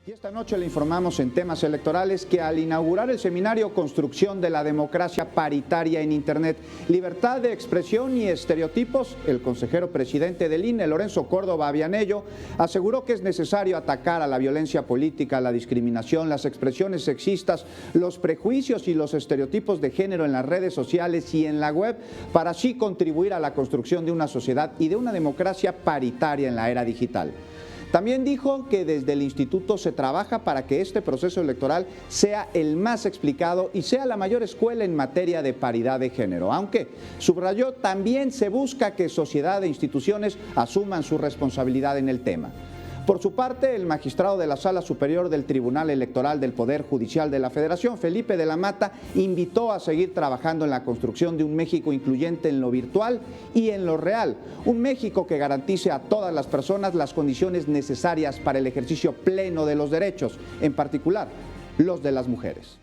Y esta noche le informamos en temas electorales que al inaugurar el seminario Construcción de la Democracia Paritaria en Internet, Libertad de Expresión y Estereotipos, el consejero presidente del INE, Lorenzo Córdoba Vianello, aseguró que es necesario atacar a la violencia política, la discriminación, las expresiones sexistas, los prejuicios y los estereotipos de género en las redes sociales y en la web, para así contribuir a la construcción de una sociedad y de una democracia paritaria en la era digital. También dijo que desde el instituto se trabaja para que este proceso electoral sea el más explicado y sea la mayor escuela en materia de paridad de género, aunque, subrayó, también se busca que sociedad e instituciones asuman su responsabilidad en el tema. Por su parte, el magistrado de la Sala Superior del Tribunal Electoral del Poder Judicial de la Federación, Felipe de la Mata, invitó a seguir trabajando en la construcción de un México incluyente en lo virtual y en lo real, un México que garantice a todas las personas las condiciones necesarias para el ejercicio pleno de los derechos, en particular los de las mujeres.